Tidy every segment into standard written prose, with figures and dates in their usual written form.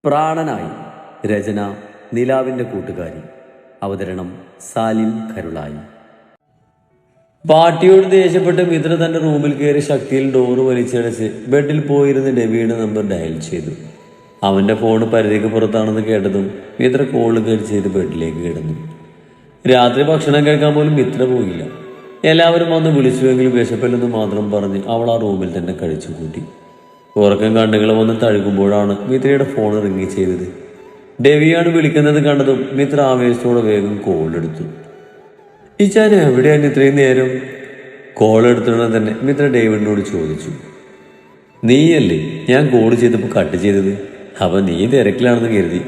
പ്രാണനായി. രചന നിലാവിൻ്റെ കൂട്ടുകാരി. അവതരണം സാലിം കരുളായി. പാട്ടിയോട് ദേഷ്യപ്പെട്ട് മിത്ര തന്റെ റൂമിൽ കയറി ശക്തിയിൽ ഡോറ് വലിച്ചടച്ച് ബെഡിൽ പോയിരുന്ന് ഡെവിയുടെ നമ്പർ ഡയൽ ചെയ്തു. അവന്റെ ഫോൺ പരിധിക്ക് പുറത്താണെന്ന് കേട്ടതും മിത്ര കോൾ കയറി ചെയ്ത് ബെഡിലേക്ക് കിടന്നു. രാത്രി ഭക്ഷണം കഴിക്കാൻ പോലും മിത്ര പോയില്ല. എല്ലാവരും വന്ന് വിളിച്ചുവെങ്കിലും വിശപ്പില്ലെന്ന് മാത്രം പറഞ്ഞ് അവൾ ആ റൂമിൽ തന്നെ കഴിച്ചു കൂട്ടി. ഉറക്കം കണ്ണുകൾ വന്ന് തഴുകുമ്പോഴാണ് മിത്രയുടെ ഫോൺ റിങ് ചെയ്തത്. ഡെവിയാണ് വിളിക്കുന്നത് കണ്ടതും മിത്ര ആവേശത്തോടെ വേഗം കോൾ എടുത്തു. ഇച്ചാൻ എവിടെയാണ് ഇത്രയും നേരം? കോൾ എടുത്തിടണം തന്നെ മിത്ര ഡേവിഡിനോട് ചോദിച്ചു. നീയല്ലേ ഞാൻ കോൾ ചെയ്തപ്പോൾ കട്ട് ചെയ്തത്? അവ നീ തിരക്കിലാണെന്ന് കരുതി.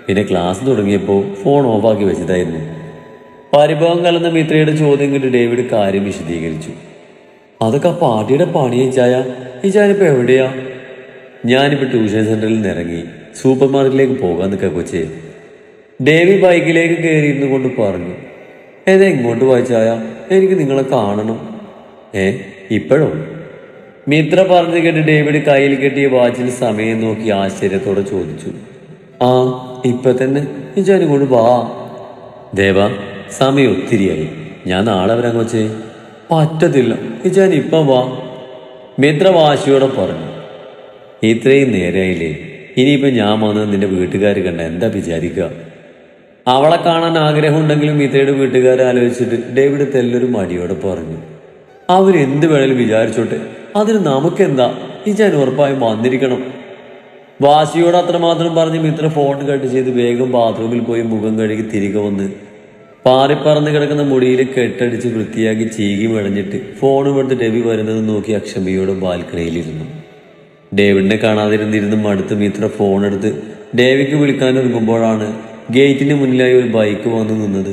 പിന്നെ ക്ലാസ് തുടങ്ങിയപ്പോൾ ഫോൺ ഓഫാക്കി വെച്ചതായിരുന്നു. പരിഭവം കലർന്ന മിത്രയുടെ ചോദ്യം കേട്ട് ഡേവിഡ് കാര്യം വിശദീകരിച്ചു. അതൊക്കെ ആ പാർട്ടിയുടെ പണിയെ ചായ. ഇച്ചാനിപ്പോൾ എവിടെയാ? ഞാനിപ്പോൾ ട്യൂഷൻ സെന്ററിൽ നിന്ന് ഇറങ്ങി സൂപ്പർ മാർക്കറ്റിലേക്ക് പോകാൻ നിൽക്കുക കൊച്ചേ. ഡേവി ബൈക്കിലേക്ക് കയറിയിരുന്നു കൊണ്ട് പറഞ്ഞു. ഏതാ ഇങ്ങോട്ട് വായിച്ചായ? എനിക്ക് നിങ്ങളെ കാണണം. ഇപ്പോഴോ? മിത്ര പറഞ്ഞു കേട്ട് ഡേവിഡ് കയ്യിൽ കെട്ടിയ വാച്ചിൽ സമയം നോക്കി ആശ്ചര്യത്തോടെ ചോദിച്ചു. ആ ഇപ്പൊ തന്നെ. ഞാൻ ഇങ്ങോട്ട് വാ. ദേവ, സമയം ഒത്തിരിയായി. ഞാൻ നാളെ വരാൻ കൊച്ചേ. പറ്റത്തില്ല, ഞാൻ ഇപ്പം വാ. മിത്ര വാശിയോടെ പറഞ്ഞു. ഇത്രയും നേരമായില്ലേ? ഇനിയിപ്പോൾ ഞാൻ വന്നത് നിന്റെ വീട്ടുകാർ കണ്ട എന്താ വിചാരിക്കുക? അവളെ കാണാൻ ആഗ്രഹമുണ്ടെങ്കിലും മിത്രയുടെ വീട്ടുകാരെ ആലോചിച്ചിട്ട് ഡേവിഡ് തെല്ലൊരു മടിയോടെ പറഞ്ഞു. അവരെന്ത് വേണേലും വിചാരിച്ചോട്ടെ, അതിന് നമുക്കെന്താ? ഞാൻ ഉറപ്പായും വന്നിരിക്കണം. വാശിയോട് അത്രമാത്രം പറഞ്ഞ് മിത്ര ഫോൺ കട്ട് ചെയ്ത് വേഗം ബാത്റൂമിൽ പോയി മുഖം കഴുകി തിരികെ വന്ന് പാറിപ്പറന്ന് കിടക്കുന്ന മുടിയിൽ കെട്ടടിച്ച് വൃത്തിയാക്കി ചീകി മെടഞ്ഞിട്ട് ഫോണും എടുത്ത് ഡെവി വരുന്നത് നോക്കി അക്ഷമയോടെ ബാൽക്കണിയിലിരുന്നു. ഡേവിഡിനെ കാണാതിരുന്നിരുന്നും അടുത്ത് മിത്ര ഫോൺ എടുത്ത് ഡേവിക്ക് വിളിക്കാനൊരുങ്ങുമ്പോഴാണ് ഗേറ്റിന് മുന്നിലായി ഒരു ബൈക്ക് വന്നു നിന്നത്.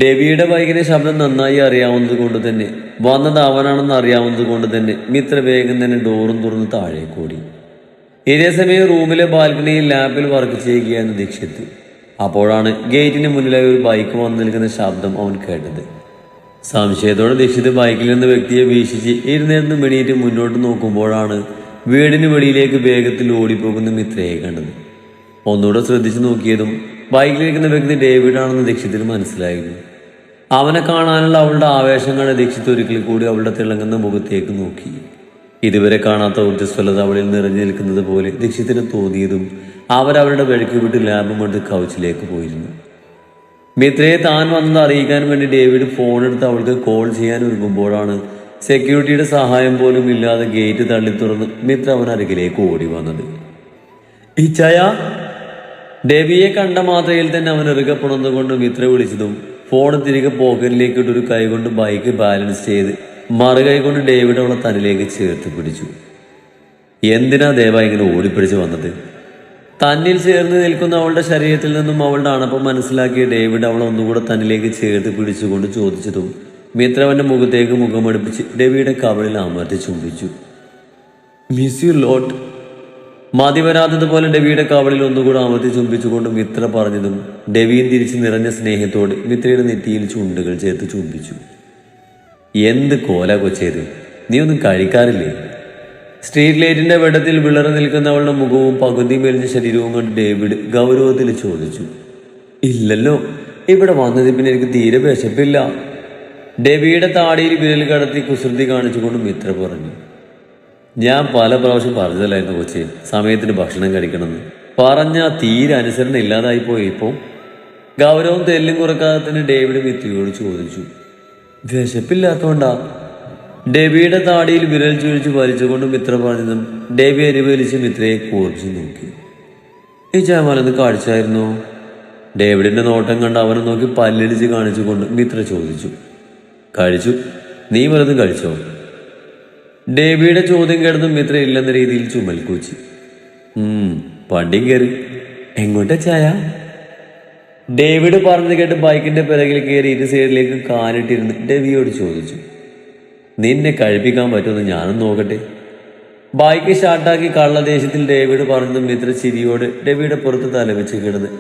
ഡെവിയുടെ ബൈക്കിന്റെ ശബ്ദം നന്നായി അറിയാവുന്നത് കൊണ്ട് തന്നെ, വന്നത് അവനാണെന്ന് അറിയാവുന്നത് കൊണ്ട് തന്നെ മിത്ര വേഗം തന്നെ ഡോറും തുറന്ന് താഴേക്ക് ഓടി. ഇതേ സമയം റൂമിലെ ബാൽക്കണിയിൽ ലാപ്പിൽ വർക്ക് ചെയ്യുകയായിരുന്നു ദീക്ഷിത്ത്. അപ്പോഴാണ് ഗേറ്റിന് മുന്നിലായി ഒരു ബൈക്ക് വന്നു നിൽക്കുന്ന ശബ്ദം അവൻ കേട്ടത്. സംശയത്തോടെ ദീക്ഷിത്ത് ബൈക്കിൽ നിന്ന് വ്യക്തിയെ വീക്ഷിച്ച് ഇരുന്നേർന്ന് മെണീറ്റ് മുന്നോട്ട് നോക്കുമ്പോഴാണ് വീടിന് വെളിയിലേക്ക് വേഗത്തിൽ ഓടിപ്പോകുന്ന മിത്രയെ കണ്ടത്. ഒന്നുകൂടെ ശ്രദ്ധിച്ചു നോക്കിയതും ബൈക്കിലിരിക്കുന്ന വ്യക്തി ഡേവിഡാണെന്ന് ദീക്ഷിത്തിന് മനസ്സിലായിരുന്നു. അവനെ കാണാനുള്ള അവളുടെ ആവേശങ്ങളെ ദീക്ഷിത്ത് ഒരിക്കൽ കൂടി അവളുടെ തിളങ്ങുന്ന മുഖത്തേക്ക് നോക്കി. ഇതുവരെ കാണാത്ത ഊർജ്ജസ്വലത അവളിൽ നിറഞ്ഞു നിൽക്കുന്നത് പോലെ ദീക്ഷിത്തിന് തോന്നിയതും അവരവരുടെ വഴിക്ക് വിട്ട് ലാബും കൊണ്ട് കൗച്ചിലേക്ക് പോയിരുന്നു. മിത്രയെ താൻ വന്നത് അറിയിക്കാൻ വേണ്ടി ഡേവിഡ് ഫോൺ എടുത്ത് അവൾക്ക് കോൾ ചെയ്യാൻ ഒരുങ്ങുമ്പോഴാണ് സെക്യൂരിറ്റിയുടെ സഹായം പോലും ഇല്ലാതെ ഗേറ്റ് തള്ളി തുറന്ന് മിത്ര അവനരികിലേക്ക് ഓടി വന്നത്. ഇച്ചായ! ഡെവിയെ കണ്ട മാത്രയിൽ തന്നെ അവൻ ഇറുകപ്പുണർന്നുകൊണ്ട് മിത്ര വിളിച്ചതും ഫോൺ തിരികെ പോക്കറ്റിലേക്ക് ഇട്ടൊരു കൈ കൊണ്ട് ബൈക്ക് ബാലൻസ് ചെയ്ത് മറുകൈ കൊണ്ട് ഡേവിഡ് അവളെ തന്നിലേക്ക് ചേർത്ത് പിടിച്ചു. എന്തിനാ ദേവ ഇങ്ങനെ ഓടിപ്പിടിച്ച് വന്നത്? തന്നിൽ ചേർന്ന് നിൽക്കുന്ന അവളുടെ ശരീരത്തിൽ നിന്നും അവളുടെ അണപ്പം മനസ്സിലാക്കിയ ഡേവിഡ് അവളെ ഒന്നുകൂടെ തന്നിലേക്ക് ചേർത്ത് പിടിച്ചുകൊണ്ട് ചോദിച്ചതും മിത്ര അവന്റെ മുഖത്തേക്ക് മുഖമടുപ്പിച്ച് ഡെവിയുടെ കവളിൽ അമർത്തി ചുംബിച്ചു. Miss you lot. മതി വരാത്തതുപോലെ ഡെവിയുടെ കവളിൽ ഒന്നുകൂടെ അമർത്തി ചുംബിച്ചുകൊണ്ട് മിത്ര പറഞ്ഞതും ഡെവിയും തിരിച്ച് നിറഞ്ഞ സ്നേഹത്തോടെ മിത്രയുടെ നെറ്റിയിൽ ചുണ്ടുകൾ ചേർത്ത് ചുംബിച്ചു. എന്ത് കോല കൊച്ചേത്, നീ ഒന്നും കഴിക്കാറില്ലേ? സ്ട്രീറ്റ് ലൈറ്റിന്റെ വെട്ടത്തിൽ വിളറി നിൽക്കുന്ന അവളുടെ മുഖവും പകുതി മെലിഞ്ഞ ശരീരവും കണ്ട് ഡേവിഡ് ഗൗരവത്തിൽ ചോദിച്ചു. ഇല്ലല്ലോ, ഇവിടെ വന്നത് പിന്നെ എനിക്ക് തീരെ വിശപ്പില്ല. ഡെവിയുടെ താടിയിൽ വിരൽ കടത്തി കുസൃതി കാണിച്ചുകൊണ്ട് മിത്ര പറഞ്ഞു. ഞാൻ പല പ്രാവശ്യം പറഞ്ഞതല്ലായിരുന്നു കൊച്ചി, സമയത്തിന് ഭക്ഷണം കഴിക്കണമെന്ന്. പറഞ്ഞ തീരെ അനുസരണ ഇല്ലാതായിപ്പോയി. ഇപ്പോൾ ഗൗരവം തെല്ലും കുറക്കാതെ തന്നെ ഡേവിഡ് മിത്രയോട് ചോദിച്ചു. വിശപ്പില്ലാത്തോണ്ടാ? ഡെവിയുടെ താടിയിൽ വിരൽ ചുഴിച്ച് വലിച്ചുകൊണ്ട് മിത്ര പറഞ്ഞതും ഡെവി അരിവലിച്ച് മിത്രയെ കൂർച്ചു നോക്കി. ഈ ചാമാലൊന്ന് കാഴ്ചയായിരുന്നോ? ഡേവിഡിന്റെ നോട്ടം കണ്ട് അവനെ നോക്കി പല്ലിടിച്ച് കാണിച്ചുകൊണ്ട് മിത്ര ചോദിച്ചു. കഴിച്ചു. നീ വല്ലതും കഴിച്ചോ? ഡേവിയുടെ ചോദ്യം കേട്ടതും മിത്ര ഇല്ലെന്ന രീതിയിൽ ചുമൽ കൂച്ചി. വണ്ടിയും കയറി. എങ്ങോട്ടാ ചായ? ഡേവിഡ് പറഞ്ഞു കേട്ട് ബൈക്കിന്റെ പിറകിൽ കയറി ഇരു സൈഡിലേക്ക് കാലിട്ടിരുന്ന് ഡെവിയോട് ചോദിച്ചു. നിന്നെ കഴിപ്പിക്കാൻ പറ്റുമെന്ന് ഞാനും നോക്കട്ടെ. ബൈക്ക് സ്റ്റാർട്ടാക്കി കള്ളദേശത്തിൽ ഡേവിഡ് പറഞ്ഞതും മിത്ര ചിരിയോട് ഡെവിയുടെ പുറത്ത് തലവെച്ച് കിടന്ന്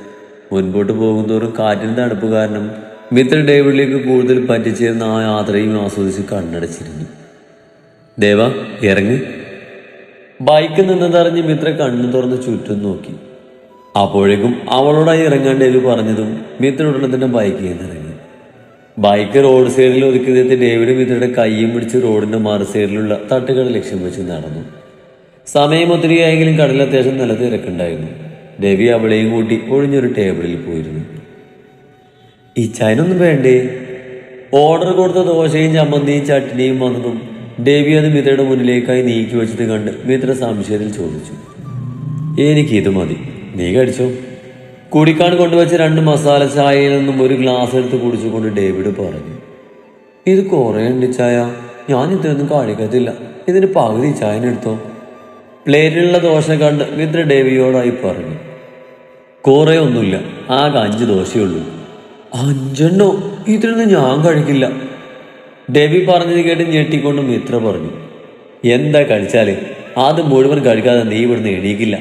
മുൻപോട്ട് പോകുന്തോറും കാറ്റിന്റെ തണുപ്പ് കാരണം മിത്ര ഡേവിഡിലേക്ക് കൂടുതൽ പറ്റിച്ചേർന്ന ആ യാത്രയും ആസ്വദിച്ച് കണ്ണടച്ചിരുന്നു. ദേവ, ഇറങ്ങി. ബൈക്ക് നിന്നതറിഞ്ഞ് മിത്ര കണ്ണു തുറന്ന് ചുറ്റും നോക്കി. അപ്പോഴേക്കും അവളോടായി ഇറങ്ങാൻ ഡേവി പറഞ്ഞതും മിത്ര ഉടനെ തന്നെ ബൈക്കിൽ നിന്ന് ഇറങ്ങി. ബൈക്ക് റോഡ് സൈഡിൽ ഒതുക്കി നിർത്തി ഡേവിഡ് മിത്രയുടെ കയ്യും പിടിച്ച് റോഡിന്റെ മറു സൈഡിലുള്ള തട്ടുകട ലക്ഷ്യം വെച്ച് നടന്നു. സമയം ഒത്തിരിയായെങ്കിലും കടൽ അത്യാവശ്യം നല്ല തിരക്കുണ്ടായിരുന്നു. ഡേവി അവളെയും കൂട്ടി ഒഴിഞ്ഞൊരു ടേബിളിൽ പോയിരുന്നു. ഈ ചായനൊന്നും വേണ്ടേ? ഓർഡർ കൊടുത്ത ദോശയും ചമ്മന്തിയും ചട്നിയും വന്നതും ഡേവി അത് മിത്രയുടെ മുന്നിലേക്കായി നീക്കി വെച്ചിട്ട് കണ്ട് മിത്ര സംശയത്തിൽ ചോദിച്ചു. എനിക്കിത് മതി, നീ കഴിച്ചോ. കുടിക്കാൻ കൊണ്ടുവച്ച 2 മസാല ചായയിൽ നിന്നും ഒരു ഗ്ലാസ് എടുത്ത് കുടിച്ചുകൊണ്ട് ഡേവിഡ് പറഞ്ഞു. ഇത് കുറേ ഉണ്ട് ചായ, ഞാൻ ഇത്രയൊന്നും കഴിക്കത്തില്ല, ഇതിന് പകുതി ചായനെടുത്തോ. പ്ലേറ്റിലുള്ള ദോശ കണ്ട് മിത്ര ഡേവിയോടായി പറഞ്ഞു. കുറേ ഒന്നുമില്ല, ആകെ 5 ദോശയുള്ളൂ. 5 ഇതിലൊന്നും ഞാൻ കഴിക്കില്ല. ഡേവി പറഞ്ഞത് കേട്ട് ഞെട്ടിക്കൊണ്ട് മിത്ര പറഞ്ഞു. എന്താ കഴിച്ചാല് അത് മുഴുവൻ കഴിക്കാതെ നീ ഇവിടുന്ന് എണീക്കില്ല.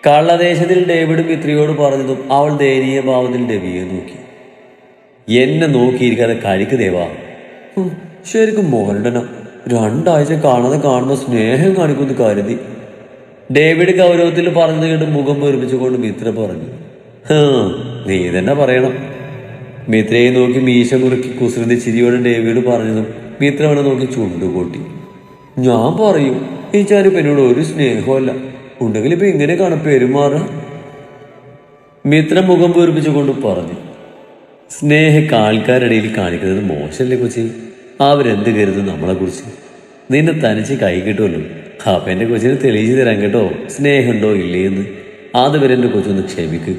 കള്ളദേശത്തിൽ ഡേവിഡ് മിത്രയോട് പറഞ്ഞതും അവൾ ദയനീയ ഭാവത്തിൽ ഡേവിയെ നോക്കി. എന്നെ നോക്കിയിരിക്കാതെ കഴിക്ക് ദേവാ. ശരിക്കും മോരണ്ടനം, 2 ആഴ്ച കാണാതെ കാണുമ്പോൾ സ്നേഹം കാണിക്കുമെന്ന് കരുതി. ഡേവിഡ് ഗൗരവത്തിൽ പറഞ്ഞത് കേട്ട് മുഖം വീർപ്പിച്ചുകൊണ്ട് മിത്ര പറഞ്ഞു. നീ തന്നെ പറയണം. മിത്രയെ നോക്കി മീശ മുറുക്കി കുസൃതി ചിരിയോടെ ഡേവിഡ് പറഞ്ഞതും മിത്ര അവനെ നോക്കി ചുണ്ടുകൂട്ടി. ഞാൻ പറയും, ഈ ചാരിപ്പ് എന്നോട് ഒരു സ്നേഹമല്ല, ഉണ്ടെങ്കിൽ ഇപ്പൊ ഇങ്ങനെ കാണാൻ പെരുമാറ. മിത്ര മുഖം വീർപ്പിച്ചുകൊണ്ട് പറഞ്ഞു. സ്നേഹക്ക് ആൾക്കാരിടയിൽ കാണിക്കുന്നത് മോശമല്ലേ കൊച്ചി? അവരെന്ത് കരുതും നമ്മളെ കുറിച്ച്? നിന്നെ തനിച്ച് കൈ കിട്ടുമല്ലോ. അപ്പൊ എന്റെ കൊച്ചിന് തെളിയിച്ചു തരാൻ കേട്ടോ സ്നേഹമുണ്ടോ ഇല്ലേന്ന്. അതുവരെ എന്റെ കൊച്ചൊന്ന് ക്ഷമിക്ക്.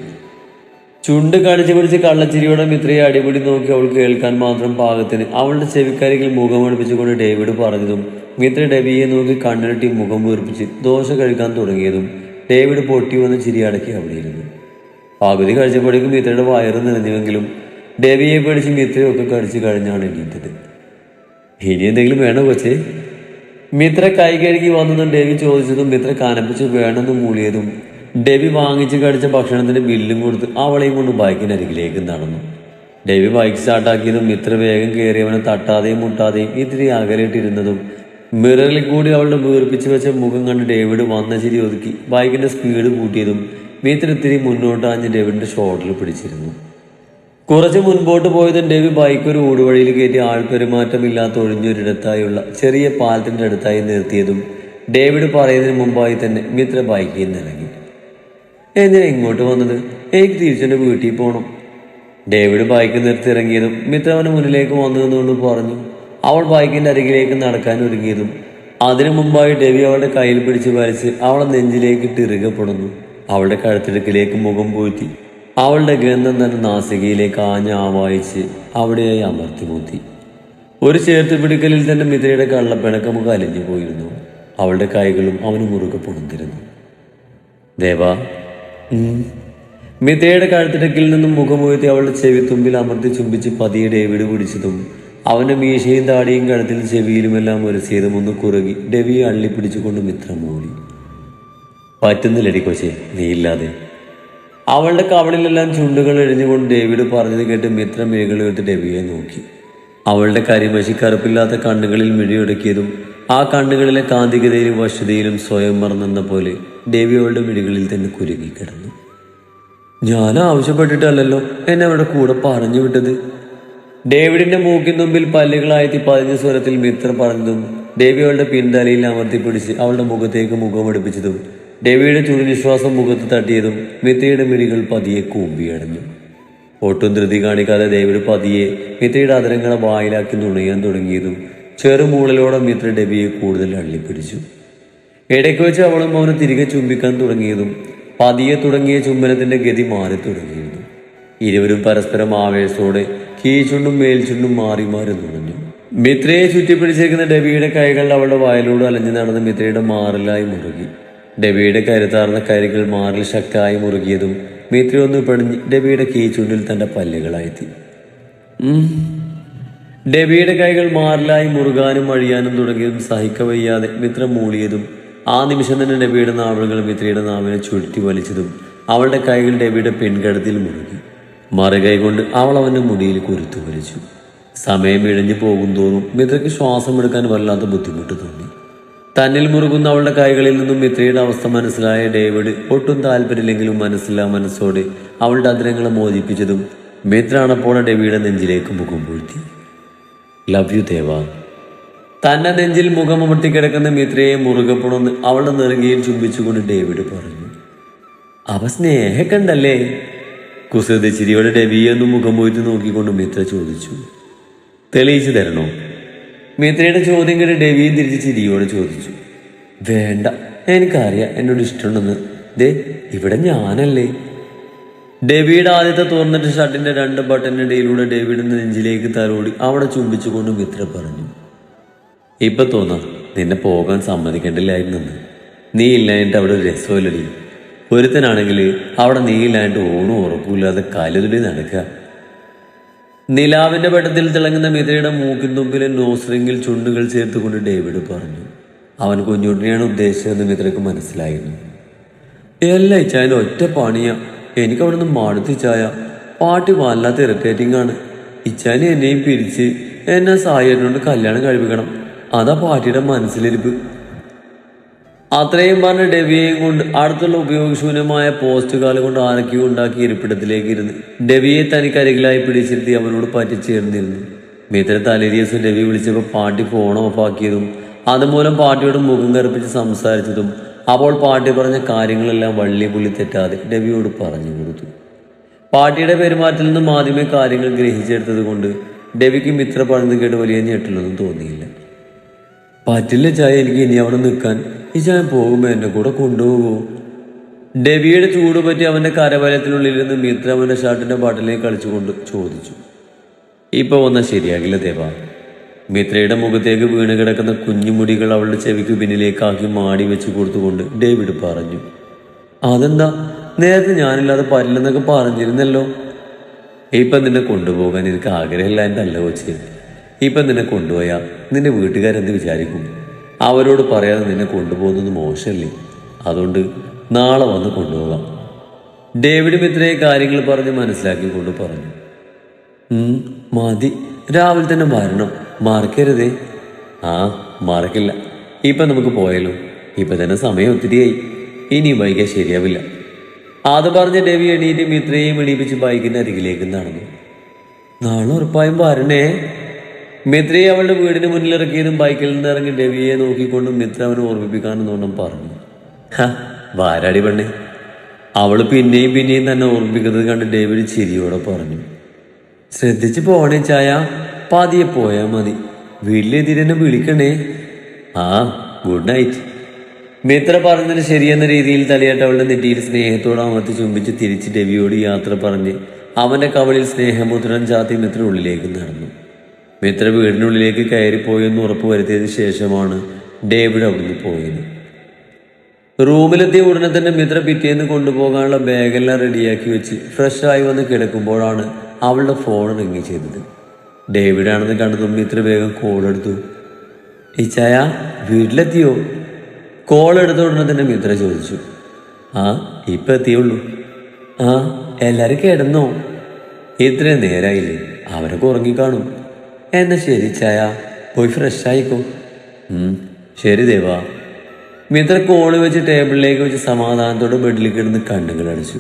ചുണ്ട് കടിച്ചു പിടിച്ച് കള്ളച്ചിരിയോടെ മിത്രയെ അടിപിടി നോക്കി അവൾ കേൾക്കാൻ മാത്രം പാകത്തിന് അവളുടെ ചെവിക്കരികിൽ മുഖമടുപ്പിച്ചുകൊണ്ട് ഡേവിഡ് പറഞ്ഞതും മിത്ര ഡെവിയെ നോക്കി കണ്ണിരട്ടി മുഖം വീർപ്പിച്ച് ദോശ കഴിക്കാൻ തുടങ്ങിയതും ഡേവിഡ് പൊട്ടി വന്ന് ചിരിയടക്കി അവിടെയിരുന്നു. പകുതി കഴിച്ചപ്പോഴേക്കും മിത്രയുടെ വയറ് നിറഞ്ഞുവെങ്കിലും ഡെവിയെ പേടിച്ച് മിത്രയൊക്കെ കടിച്ചു കഴിഞ്ഞാണ് എണീറ്റത്. ഇനി എന്തെങ്കിലും വേണോ കൊച്ചേ? മിത്ര കൈ കഴുകി വന്നതും ഡെവി ചോദിച്ചതും മിത്ര കനപ്പിച്ച് വേണമെന്ന് മൂളിയതും ഡെവി വാങ്ങിച്ച് കഴിച്ച ഭക്ഷണത്തിന്റെ ബില്ലും കൊടുത്ത് അവളെയും കൊണ്ട് ബൈക്കിനരികിലേക്ക് നടന്നു. ഡെവി ബൈക്ക് സ്റ്റാർട്ടാക്കിയതും മിത്ര വേഗം കയറിയവനെ തട്ടാതെയും മുട്ടാതെയും ഇത്തിരി അകലിട്ടിരുന്നതും മിററിൽ കൂടി അവളുടെ വീർപ്പിച്ച് വെച്ച മുഖം കണ്ട് ഡേവിഡ് വന്ന ചിരി ഒതുക്കി ബൈക്കിന്റെ സ്പീഡ് കൂട്ടിയതും മിത്ര ഇത്തിരി മുന്നോട്ടാഞ്ഞ് ഡേവിഡിന്റെ ഷോൾഡറിൽ പിടിച്ചിരുന്നു. കുറച്ച് മുൻപോട്ട് പോയതും ഡേവി ബൈക്ക് ഒരു ഊടുവഴിയിൽ കയറ്റി ആൾപെരുമാറ്റമില്ലാത്ത ഒഴിഞ്ഞൊരിടത്തായുള്ള ചെറിയ പാലത്തിന്റെ അടുത്തായി നിർത്തിയതും ഡേവിഡ് പറയുന്നതിന് മുമ്പായി തന്നെ മിത്ര ബൈക്കിൽ നിന്ന് ഇറങ്ങി. എന്തിനാ ഇങ്ങോട്ട് വന്നത്? എനിക്ക് തിരിച്ചെന്റെ വീട്ടിൽ പോകണം. ഡേവിഡ് ബൈക്ക് നിർത്തി ഇറങ്ങിയതും മിത്ര അവന് മുന്നിലേക്ക് വന്നു നിന്നുകൊണ്ട് പറഞ്ഞു. അവൾ ബൈക്കിന്റെ അരികിലേക്ക് നടക്കാൻ ഒരുങ്ങിയതും അതിനു മുമ്പായി ഡെവി അവളുടെ കയ്യിൽ പിടിച്ച് വലിച്ച് അവളെ നെഞ്ചിലേക്ക് ഇറുകപ്പെടുന്നു. അവളുടെ കഴുത്തിടുക്കിലേക്ക് മുഖം പൂറ്റി അവളുടെ ഗന്ധം തന്നെ നാസികയിലേക്ക് ആവായിച്ച് അവിടെയായി അമർത്തിമൂത്തി. ഒരു ചേർത്ത് പിടിക്കലിൽ തന്നെ മിത്രയുടെ കള്ളപ്പിണക്കമുഖം അലിഞ്ഞു പോയിരുന്നു. അവളുടെ കൈകളും അവന് മുറുകെ പൊടുന്നിരുന്നു. ദേവാ. മിത്രയുടെ കഴുത്തിടക്കിൽ നിന്നും മുഖമുയർത്തി അവളുടെ ചെവിത്തുമ്പിൽ അമർത്തി ചുംബിച്ച് പതിയെ ഡേവിഡ് പിടിച്ചതും അവന്റെ മീശയും താടിയും കഴുത്തിൽ ചെവിയിലുമെല്ലാം ഉരസിയതും ഒന്ന് കുറുകി ഡെവിയെ അള്ളിപ്പിടിച്ചുകൊണ്ട് മിത്ര മൂളി. പറ്റുന്നില്ലടി കൊച്ചേ നീയില്ലാതെ. അവളുടെ കവളിലെല്ലാം ചുണ്ടുകൾ എഴിഞ്ഞുകൊണ്ട് ഡേവിഡ് പറഞ്ഞത് കേട്ട് മിത്ര മിഴികളെടുത്ത് ഡെവിയെ നോക്കി. അവളുടെ കരിമശി കറുപ്പില്ലാത്ത കണ്ണുകളിൽ മിഴിയൊടുക്കിയതും ആ കണ്ണുകളിലെ കാന്തികതയിലും വശ്യതയിലും സ്വയം മറന്നെന്ന പോലെ ഡേവി അവളുടെ മിഴികളിൽ തന്നെ കുരുങ്ങി കിടന്നു. ഞാൻ ആവശ്യപ്പെട്ടിട്ടല്ലോ എന്നെ അവരുടെ കൂടെ പറഞ്ഞു വിട്ടത്. ഡേവിഡിന്റെ മൂക്കിൻ തുമ്പിൽ പല്ലുകളായെത്തി പതിഞ്ഞ സ്വരത്തിൽ മിത്ര പറഞ്ഞതും ഡേവി അവളുടെ പിൻതലയിൽ അമർത്തിപ്പിടിച്ച് അവളുടെ മുഖത്തേക്ക് മുഖമടുപ്പിച്ചതും ഡേവിയുടെ ചുടുനിശ്വാസം മുഖത്ത് തട്ടിയതും മിത്രയുടെ മിഴികൾ പതിയെ കൂമ്പിയടഞ്ഞു. ഒട്ടും ധൃതി കാണിക്കാതെ ഡേവിഡ് പതിയെ മിത്രയുടെ അതരങ്ങളെ വായിലാക്കി നുണയാൻ തുടങ്ങിയതും ചെറുമൂളലോടെ മിത്ര ഡെവിയെ കൂടുതൽ അള്ളിപ്പിടിച്ചു. ഇടയ്ക്ക് വെച്ച് അവളും അവനെ തിരികെ ചുംബിക്കാൻ തുടങ്ങിയതും പതിയെ തുടങ്ങിയ ചുംബനത്തിന്റെ ഗതി മാറി തുടങ്ങിയിരുന്നു. ഇരുവരും പരസ്പരം ആവേശത്തോടെ കീഴ്ചുണ്ടും മേൽചുണ്ടും മാറി മാറി നുണഞ്ഞു. മിത്രയെ ചുറ്റിപ്പിടിച്ചിരിക്കുന്ന ഡെവിയുടെ കൈകൾ അവളുടെ വായിലൂടെ അലഞ്ഞു നടന്ന് മിത്രയുടെ മാറിലായി മുറുകി. ഡെവിയുടെ കരുത്താർന്ന കൈകൾ മാറിൽ ശക്തമായി മുറുകിയതും മിത്ര ഒന്ന് പിടഞ്ഞ് ഡെവിയുടെ കീഴ്ചുണ്ടിൽ തന്റെ പല്ലുകളായെത്തി. ഡെവിയുടെ കൈകൾ മാറിലായി മുറുകാനും അഴിയാനും തുടങ്ങിയതും സഹിക്കവയ്യാതെ മിത്ര മൂളിയതും ആ നിമിഷം തന്നെ ഡെവിയുടെ നാവുകൾ മിത്രയുടെ നാവിനെ ചുരുട്ടി വലിച്ചതും അവളുടെ കൈകൾ ഡെവിയുടെ പിൻകഴുത്തിൽ മുറുകി. മറുകൈ കൊണ്ട് അവൾ അവന്റെ മുടിയിൽ കുരുത്തു വലിച്ചു. സമയം ഇഴഞ്ഞു പോകും തോറും മിത്രയ്ക്ക് ശ്വാസം എടുക്കാൻ വല്ലാത്ത ബുദ്ധിമുട്ട് തോന്നി. തന്നിൽ മുറുകുന്ന അവളുടെ കൈകളിൽ നിന്നും മിത്രയുടെ അവസ്ഥ മനസ്സിലായ ഡേവിഡ് ഒട്ടും താല്പര്യമില്ലെങ്കിലും മനസ്സോടെ അവളുടെ അതിരങ്ങളെ മോചിപ്പിച്ചതും മിത്ര അണപ്പോടെ ഡേവിയുടെ നെഞ്ചിലേക്ക് മുഖം പൂഴ്ത്തി. ലവ് യു ദേവ. തന്റെ നെഞ്ചിൽ മുഖമമർത്തി കിടക്കുന്ന മിത്രയെ മുറുകെ പുണർന്ന് അവളുടെ നെറുകയിൽ ചുംബിച്ചുകൊണ്ട് ഡേവിഡ് പറഞ്ഞു. അവ സ്നേഹക്കണ്ടല്ലേ? കുസൃതി ചിരിയോടെ ഡെവിയൊന്നും മുഖം പോയിട്ട് നോക്കിക്കൊണ്ട് മിത്ര ചോദിച്ചു. തെളിയിച്ചു തരണോ? മിത്രയുടെ ചോദ്യം കേട്ട് ഡെവിയും തിരിച്ച് ചിരിയോടെ ചോദിച്ചു. വേണ്ട, എനിക്കറിയാം എന്നോട് ഇഷ്ടമുണ്ടെന്ന്. ദേ ഇവിടെ ഞാനല്ലേ. ഡെവിയുടെ ആദ്യത്തെ തുറന്നിട്ട് ഷർട്ടിന്റെ 2 ബട്ടണിനിടയിലൂടെ ഡേവിഡിന്റെ നെഞ്ചിലേക്ക് തലോടി അവിടെ ചുംബിച്ചുകൊണ്ട് മിത്ര പറഞ്ഞു. ഇപ്പൊ തോന്നാം നിന്നെ പോകാൻ സമ്മതിക്കണ്ടില്ലായിരുന്നെന്ന്. നീ ഇല്ലായിട്ട് അവിടെ ഒരു രസമില്ലടി. ഒരുത്തനാണെങ്കിൽ അവിടെ നീ ഇല്ലാണ്ട് ഓണും ഉറപ്പില്ലാതെ കലുതുടി നടക്കുക. നിലാവിന്റെ വെട്ടത്തിൽ തിളങ്ങുന്ന മിത്രയുടെ മൂക്കിൻ തുമ്പിലെ നോസ്റിങ്ങിൽ ചുണ്ടുകൾ ചേർത്തുകൊണ്ട് ഡേവിഡ് പറഞ്ഞു. അവൻ കുഞ്ഞുട്ടിനെയാണ് ഉദ്ദേശിച്ചതെന്ന് മിത്രയ്ക്ക് മനസ്സിലായിരുന്നു. എല്ലാ ഇച്ചായൻ്റെ ഒറ്റ പണിയാ. എനിക്കവിടെ നിന്ന് മടുത്തിച്ചായ. പാട്ടി വല്ലാത്ത ഇറിറ്റേറ്റിംഗ് ആണ്. ഇച്ചാനെ എന്നെയും പിരിച്ച് എന്നെ സായിനോട് കല്യാണം കഴിപ്പിക്കണം. അതാ പാട്ടിയുടെ മനസ്സിലിരിപ്പ്. അത്രയും പറഞ്ഞ് ഡെവിയെയും കൊണ്ട് അടുത്തുള്ള ഉപയോഗശൂന്യമായ പോസ്റ്റ് കാല് കൊണ്ട് ആരക്കി ഉണ്ടാക്കി ഇരിപ്പിടത്തിലേക്ക് ഇരുന്ന് ഡെവിയെ തനിക്കരികിലായി പിടിച്ചിരുത്തി അവനോട് പറ്റിച്ചേർന്നിരുന്നു. മിത്ര തലേ ദിവസം ഡെവി വിളിച്ചപ്പോൾ പാട്ടി ഫോൺ ഓഫാക്കിയതും അതുമൂലം പാട്ടിയോട് മുഖം കറുപ്പിച്ച് സംസാരിച്ചതും അപ്പോൾ പാട്ടി പറഞ്ഞ കാര്യങ്ങളെല്ലാം വള്ളി പുള്ളി തെറ്റാതെ ഡെവിയോട് പറഞ്ഞു കൊടുത്തു. പാട്ടിയുടെ പെരുമാറ്റത്തിൽ നിന്നും ആദ്യമേ കാര്യങ്ങൾ ഗ്രഹിച്ചെടുത്തത് കൊണ്ട് ഡെവിക്ക് മിത്ര പറഞ്ഞത് കേട്ട് വലിയ ഞെട്ടലൊന്നും തോന്നിയില്ല. പറ്റില്ല ചായ, എനിക്ക് ഇനി അവിടെ നിൽക്കാൻ. ഈ ചായ പോകുമ്പോൾ എന്നെ കൂടെ കൊണ്ടുപോകുമോ? ഡെവിയുടെ ചൂട് പറ്റി അവൻ്റെ കരവലത്തിനുള്ളിലിരുന്ന് മിത്ര അവൻ്റെ ഷർട്ടിൻ്റെ ബട്ടണിലേക്ക് കളിച്ചുകൊണ്ട് ചോദിച്ചു. ഇപ്പൊ വന്നാൽ ശരിയാകില്ല ദേവ. മിത്രയുടെ മുഖത്തേക്ക് വീണ് കിടക്കുന്ന കുഞ്ഞുമുടികൾ അവളുടെ ചെവിക്ക് പിന്നിലേക്കാക്കി മാടി വെച്ച് കൊടുത്തുകൊണ്ട് ഡേവിഡ് പറഞ്ഞു. അതെന്താ, നേരത്തെ ഞാനില്ലാതെ പറ്റില്ലെന്നൊക്കെ പറഞ്ഞിരുന്നല്ലോ. ഇപ്പം നിന്നെ കൊണ്ടുപോകാൻ എനിക്ക് ആഗ്രഹമില്ലാണ്ടല്ല കൊച്ചി. ഇപ്പം നിന്നെ കൊണ്ടുപോയാൽ നിന്റെ വീട്ടുകാരെന്ത് വിചാരിക്കും? അവരോട് പറയാതെ നിന്നെ കൊണ്ടുപോകുന്നത് മോശമല്ലേ? അതുകൊണ്ട് നാളെ വന്ന് കൊണ്ടുപോകാം. ഡേവിഡ് മിത്രയെ കാര്യങ്ങൾ പറഞ്ഞ് മനസ്സിലാക്കിക്കൊണ്ട് പറഞ്ഞു. മതി, രാവിലെ തന്നെ വരണം, മറക്കരുതേ. ആ മറക്കില്ല. ഇപ്പം നമുക്ക് പോയാലോ? ഇപ്പം തന്നെ സമയം ഒത്തിരിയായി, ഇനി ബൈക്കാൻ ശരിയാവില്ല. അത് പറഞ്ഞ് ഡെവി എണീറ്റ് മിത്രയെയും എണീപ്പിച്ച് ബൈക്കിൻ്റെ അരികിലേക്ക് നടന്നു. നാളെ ഉറപ്പായും വരണേ. മിത്രയെ അവളുടെ വീടിന് മുന്നിലിറക്കിയതും ബൈക്കിൽ നിന്ന് ഇറങ്ങി ഡെവിയെ നോക്കിക്കൊണ്ടും മിത്ര അവനെ ഓർമ്മിപ്പിക്കാനെന്നോണം പറഞ്ഞു. വാരാടി പെണ്ണെ. അവള് പിന്നെയും തന്നെ ഓർമ്മിപ്പിക്കുന്നത് കണ്ട് ഡേവിഡ് ചിരിയോടെ പറഞ്ഞു. ശ്രദ്ധിച്ച് പോണേ ചായ, പതിയെ പോയാൽ മതി. വീട്ടിലെതിരെന്നെ വിളിക്കണേ. ആ ഗുഡ് നൈറ്റ്. മിത്ര പറഞ്ഞതിന് ശരിയെന്ന രീതിയിൽ തലയാട്ട് അവളുടെ നെറ്റിയിൽ സ്നേഹത്തോടെ അമർത്തി ചുംബിച്ച് തിരിച്ച് ഡെവിയോട് യാത്ര പറഞ്ഞ് അവൻ്റെ കവളിൽ സ്നേഹമുദ്രം ചാത്തി മിത്ര ഉള്ളിലേക്ക് നടന്നു. മിത്ര വീടിനുള്ളിലേക്ക് കയറിപ്പോയെന്ന് ഉറപ്പ് വരുത്തിയതിനു ശേഷമാണ് ഡേവിഡ് അവിടുന്ന് പോയത്. റൂമിലെത്തിയ ഉടനെ തന്നെ മിത്ര പിറ്റേന്ന് കൊണ്ടുപോകാനുള്ള ബാഗെല്ലാം റെഡിയാക്കി വെച്ച് ഫ്രഷായി വന്ന് കിടക്കുമ്പോഴാണ് അവളുടെ ഫോൺ റിങ് ചെയ്തത്. ഡേവിഡാണെന്ന് കണ്ടതും മിത്ര വേഗം കോളെടുത്തു. ഇച്ചായ വീട്ടിലെത്തിയോ? കോൾ എടുത്ത ഉടനെ തന്നെ മിത്ര ചോദിച്ചു. ആ ഇപ്പം എത്തിയുള്ളൂ. ആ എല്ലാവരും കിടന്നോ? ഇത്രയും നേരമായില്ലേ, അവരൊക്കെ ഉറങ്ങിക്കാണും. എന്നാ ശരി ചായ, പോയി ഫ്രഷായിക്കോ. ശരി ദേവാ. മിത്ര കോള് വെച്ച് ടേബിളിലേക്ക് വെച്ച് സമാധാനത്തോടെ ബെഡിൽ കിടന്ന് കണ്ണുകൾ അടച്ചു.